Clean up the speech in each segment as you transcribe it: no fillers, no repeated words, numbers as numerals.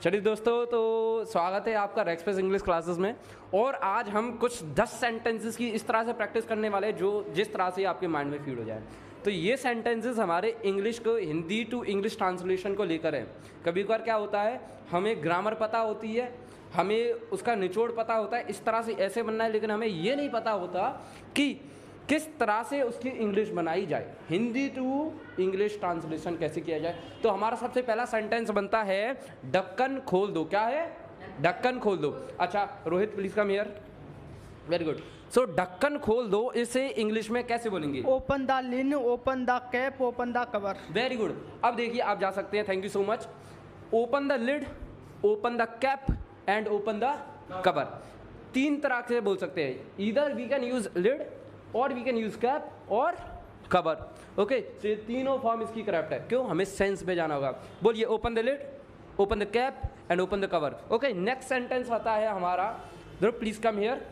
चलिए दोस्तों, तो स्वागत है आपका रेक्सप्रेस इंग्लिश क्लासेस में। और आज हम कुछ 10 सेंटेंसेस की इस तरह से प्रैक्टिस करने वाले हैं जो जिस तरह से आपके माइंड में फीड हो जाए। तो ये सेंटेंसेस हमारे इंग्लिश को हिंदी टू इंग्लिश ट्रांसलेशन को लेकर है। कभी कभार क्या होता है, हमें ग्रामर पता होती है, हमें उसका निचोड़ पता होता है, इस तरह से ऐसे बनना है, लेकिन हमें ये नहीं पता होता कि किस तरह से उसकी इंग्लिश बनाई जाए, हिंदी टू इंग्लिश ट्रांसलेशन कैसे किया जाए। तो हमारा सबसे पहला सेंटेंस बनता है ढक्कन खोल दो। क्या है? ढक्कन खोल दो। अच्छा Rohit please come here. Very good. So ढक्कन खोल दो, इसे इंग्लिश में कैसे बोलेंगे? Open the lid, open the cap, open the cover. Very good. अब देखिए आप जा सकते हैं। Thank you so much. Open the lid, open the cap and open the cover. तीन तरह से बोल सकते हैं। Either we can use lid और वी कैन यूज कैप और कवर। ओके, तो ये तीनों फॉर्म इसकी करेक्ट है। क्यों? हमें सेंस पे जाना होगा। बोलिए open the lid, open the cap and open the cover. Okay, next sentence आता है हमारा, प्लीज कम हियर।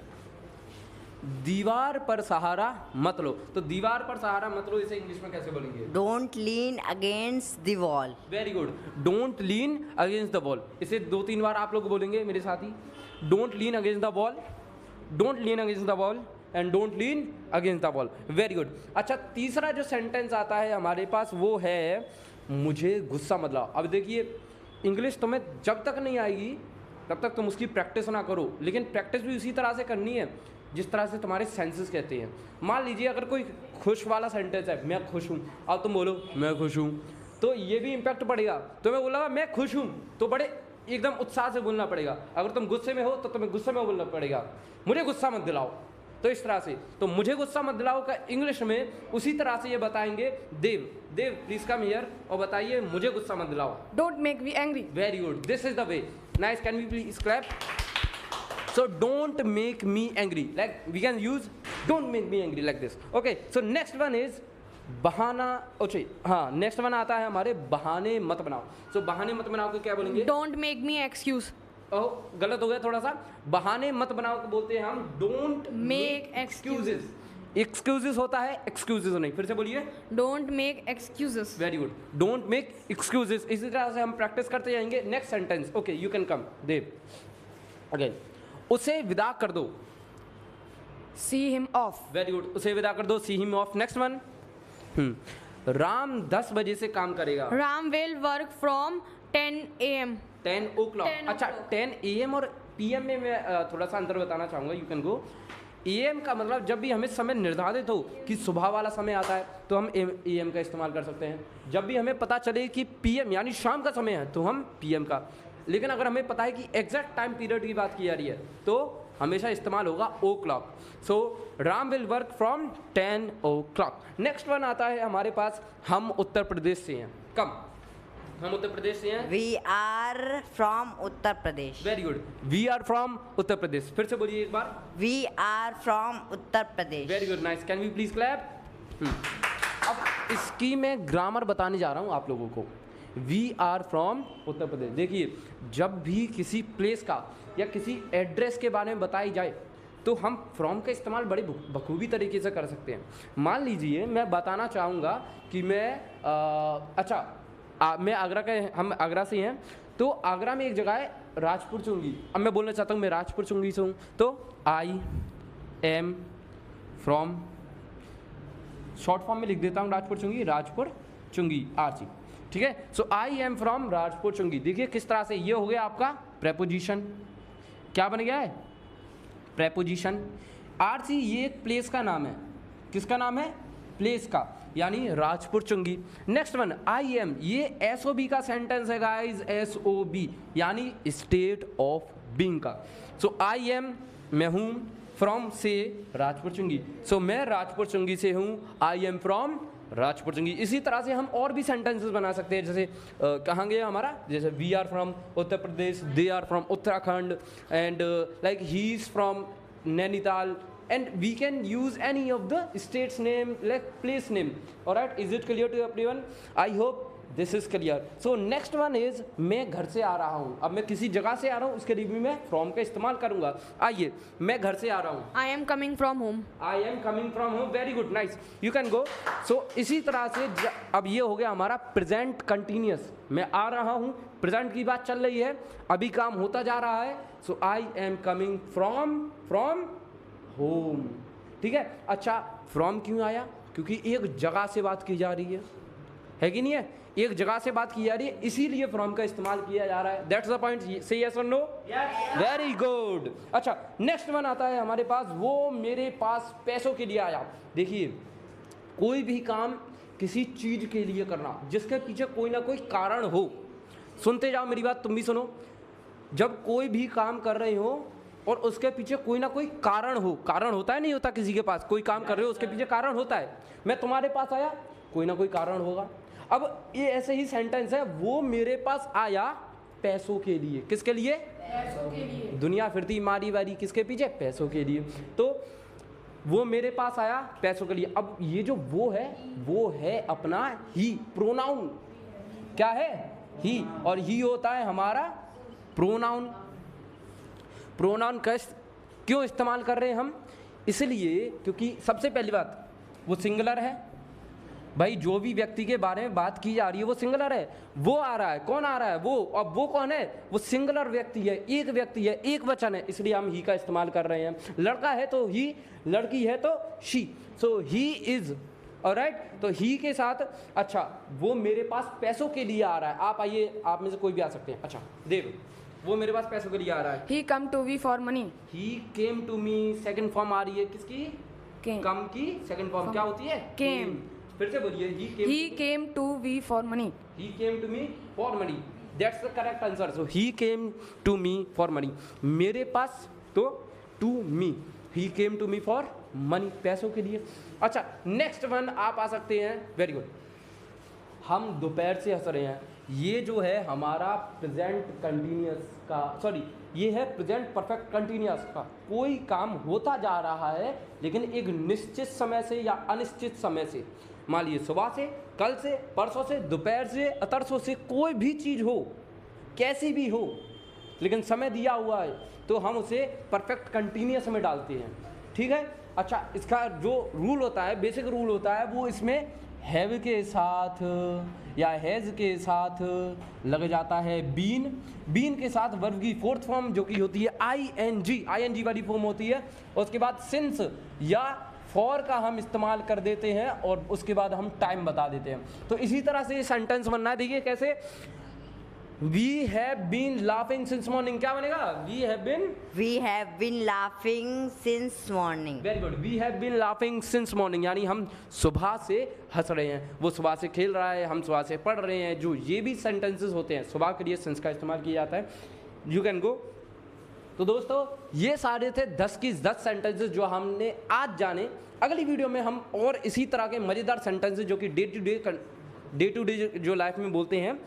दीवार पर सहारा मत लो। तो दीवार पर सहारा मत लो, इसे इंग्लिश में कैसे बोलेंगे? Don't lean against the wall. Very good. Don't lean against the wall. इसे 2-3 बार आप लोग बोलेंगे मेरे साथ ही। Don't lean against the wall, don't lean against the wall and don't lean against the wall. Very good. अच्छा, तीसरा जो सेंटेंस आता है हमारे पास वो है मुझे गुस्सा मत लाओ। अब देखिए, इंग्लिश तुम्हें जब तक नहीं आएगी तब तक तुम उसकी प्रैक्टिस ना करो, लेकिन प्रैक्टिस भी उसी तरह से करनी है जिस तरह से तुम्हारे सेंसेस कहते हैं। मान लीजिए अगर कोई खुश वाला सेंटेंस है, मैं खुश हूँ, अब तुम बोलो मैं खुश हूँ, तो ये भी इम्पैक्ट पड़ेगा। तुम्हें बोला मैं खुश हूँ तो बड़े एकदम उत्साह से बोलना पड़ेगा। अगर तुम गुस्से में हो तो तुम्हें गुस्से में बोलना पड़ेगा, मुझे गुस्सा मत दिलाओ। तो इस तरह से, तो मुझे गुस्सा मत दिलाओ का इंग्लिश में उसी तरह से ये बताएंगे। देव, देव प्लीज कम हियर और बताइए मुझे गुस्सा मत दिलाओ। Don't make me angry. Very good, this is the way. Nice, can we please clap? So don't make me angry, like we can use don't make me angry like this. Okay, so next one is बहाना। अच्छा हाँ, next one आता है हमारे बहाने मत बनाओ। सो बहाने मत बनाओ को क्या बोलेंगे? Don't make me excuse. ओह गलत हो गया थोड़ा सा। बहाने मत बनाओ को बोलते हैं हम डोंट मेक एक्सक्यूजेस। एक्सक्यूजेस होता है, एक्सक्यूजेस नहीं। फिर से बोलिए। Don't make excuses. Very good. Don't make excuses. इसी तरह से हम प्रैक्टिस करते जाएंगे। Next sentence. Okay, you can come Dev. Again, उसे विदा कर दो। See him off. Very good, उसे विदा कर दो, see him off. Next one. Ram 10 बजे से काम करेगा। Ram will work from 10 AM। 10 o'clock। अच्छा, 10 AM और PM में मैं थोड़ा सा अंतर बताना चाहूँगा। You can go. AM का मतलब जब भी हमें समय निर्धारित हो कि सुबह वाला समय आता है तो हम AM का इस्तेमाल कर सकते हैं। जब भी हमें पता चले कि PM यानी शाम का समय है तो हम PM का। लेकिन अगर हमें पता है कि एग्जैक्ट टाइम पीरियड की बात की जा रही है तो हमेशा इस्तेमाल होगा o'clock। So Ram will work from 10 o'clock। Next one आता है हमारे पास, हम उत्तर प्रदेश से हैं। कम, हम उत्तर प्रदेश से हैं। We are from Uttar Pradesh. Very good, we are from Uttar Pradesh. फिर से बोलिए एक बार। We are from Uttar Pradesh. Very good, nice, can we please clap? अब इसकी मैं ग्रामर बताने जा रहा हूँ आप लोगों को। वी आर फ्रॉम उत्तर प्रदेश। देखिए, जब भी किसी प्लेस का या किसी एड्रेस के बारे में बताई जाए तो हम फ्रॉम का इस्तेमाल बड़ी बखूबी तरीके से कर सकते हैं। मान लीजिए मैं बताना चाहूँगा कि मैं आगरा का, हम आगरा से हैं, तो आगरा में एक जगह है राजपुर चुंगी। अब मैं बोलना चाहता हूँ मैं राजपुर चुंगी से हूँ, तो I am from, short form में लिख देता हूँ राजपुर चुंगी, राजपुर चुंगी RC। ठीक है, so I am from Rajpur चुंगी। देखिए किस तरह से ये हो गया आपका प्रेपोजिशन। क्या बन गया है? प्रेपोजिशन। RC ये एक प्लेस का नाम है। किसका नाम है? प्लेस का, यानी राजपुर चुंगी। नेक्स्ट वन, आई एम, ये SOB का सेंटेंस है गाइज, SOB यानी स्टेट ऑफ बीइंग का। सो आई एम मैं हूँ, फ्रॉम से राजपुर चुंगी। सो मैं राजपुर चुंगी से हूँ, आई एम फ्रॉम राजपुर चुंगी। इसी तरह से हम और भी सेंटेंसेस बना सकते हैं। जैसे कहाँ गया हमारा, जैसे we are from Uttar Pradesh, they are from Uttarakhand and like he is from Nainital, and we can use any of the state's name like place name. All right, is it clear to everyone? I hope this is clear. So next one is मैं घर से आ रहा हूँ। अब मैं किसी जगह से आ रहा हूँ, उसके लिए भी मैं फ्रॉम का इस्तेमाल करूंगा। आइए, मैं घर से आ रहा हूँ। I am coming from home. I am coming from home. Very good, nice, you can go. So इसी तरह से अब ये हो गया हमारा प्रेजेंट कंटिन्यूस। मैं आ रहा हूँ, प्रेजेंट की बात चल रही है, अभी काम होता जा रहा है। So I am coming from home. ठीक है, अच्छा फ्रॉम क्यों आया? क्योंकि एक जगह से बात की जा रही है कि नहीं है? एक जगह से बात की जा रही है, इसीलिए फ्रॉम का इस्तेमाल किया जा रहा है। That's the point. से यस और नो? Very good. अच्छा, नेक्स्ट वन आता है हमारे पास, वो मेरे पास पैसों के लिए आया। देखिए, कोई भी काम किसी चीज के लिए करना जिसके पीछे कोई ना कोई कारण हो। सुनते जाओ मेरी बात, तुम भी सुनो। जब कोई भी काम कर रहे हो और उसके पीछे कोई ना कोई कारण हो, कारण होता है नहीं होता? किसी के पास कोई काम कर रहे हो, उसके पीछे कारण होता है। मैं तुम्हारे पास आया, कोई ना कोई कारण होगा। अब ये ऐसे ही सेंटेंस है, वो मेरे पास आया पैसों के लिए। किसके लिए? पैसों के लिए। दुनिया फिरती मारी वारी किसके पीछे? पैसों के लिए। तो वो मेरे पास आया पैसों के लिए। अब ये जो वो है अपना ही, प्रोनाउन। क्या है? ही। और ही होता है हमारा प्रोनाउन। प्रोनाउन का क्यों इस्तेमाल कर रहे हैं हम? इसलिए क्योंकि सबसे पहली बात, वो सिंगुलर है। भाई, जो भी व्यक्ति के बारे में बात की जा रही है वो सिंगुलर है। वो आ रहा है, कौन आ रहा है? वो। अब वो कौन है? वो सिंगुलर व्यक्ति है, एक व्यक्ति है, एक वचन है, इसलिए हम ही का इस्तेमाल कर रहे हैं। लड़का है तो ही, लड़की है तो she. So he is, alright. तो ही के साथ, अच्छा वो मेरे पास पैसों के लिए आ रहा है। आप आइए, आप में से कोई भी आ सकते हैं। अच्छा देव, वो मेरे पास पैसों के लिए आ रहा है। He come to me for money. He came to me, second form आ रही है किसकी? Came. कम की सेकंड फॉर्म क्या होती है? Came. फिर से बोलिए, He came to me for money. He came to me for money. That's the correct answer. So he came to me for money. मेरे पास तो to me. He came to me for money. पैसों के लिए। अच्छा, next one आप आ सकते हैं। Very good. हम दोपहर से हंस रहे हैं। ये जो है हमारा प्रेजेंट कंटिन्यूअस का, सॉरी ये है प्रेजेंट परफेक्ट कंटिन्यूअस का। कोई काम होता जा रहा है लेकिन एक निश्चित समय से या अनिश्चित समय से। मान लीजिए सुबह से, कल से, परसों से, दोपहर से, अतरसों से, कोई भी चीज़ हो, कैसी भी हो, लेकिन समय दिया हुआ है तो हम उसे परफेक्ट कंटिन्यूअस में डालते हैं। ठीक है। अच्छा, इसका जो रूल होता है, बेसिक रूल होता है, वो इसमें हैव के साथ या हैज़ के साथ लग जाता है बीन। बीन के साथ वर्ब की फोर्थ फॉर्म जो कि होती है आईएनजी वाली फॉर्म होती है। और उसके बाद सिंस या फॉर का हम इस्तेमाल कर देते हैं और उसके बाद हम टाइम बता देते हैं। तो इसी तरह से ये सेंटेंस बनना है। देखिए कैसे, we have been laughing since morning. क्या बनेगा? We have been laughing since morning. Very good. We have been laughing since morning, यानी हम सुबह से हंस रहे हैं। वो सुबह से खेल रहा है, हम सुबह से पढ़ रहे हैं। जो ये भी सेंटेंसेस होते हैं, सुबह के लिए सिंस का इस्तेमाल किया जाता है। यू कैन गो। तो दोस्तों, ये सारे थे 10 की 10 सेंटेंसेस जो हमने आज जाने। अगली वीडियो में हम और इसी तरह के मज़ेदार सेंटेंसेस जो कि डे टू डे जो लाइफ में बोलते हैं,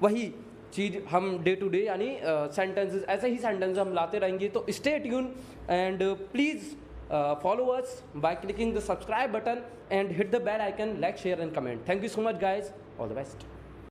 वही चीज़ हम डे टू डे यानी सेंटेंसेस, ऐसे ही सेंटेंसेस हम लाते रहेंगे। तो stay tune and please follow us by clicking the subscribe button and hit the bell icon, like, share and comment. Thank you so much guys, all the best.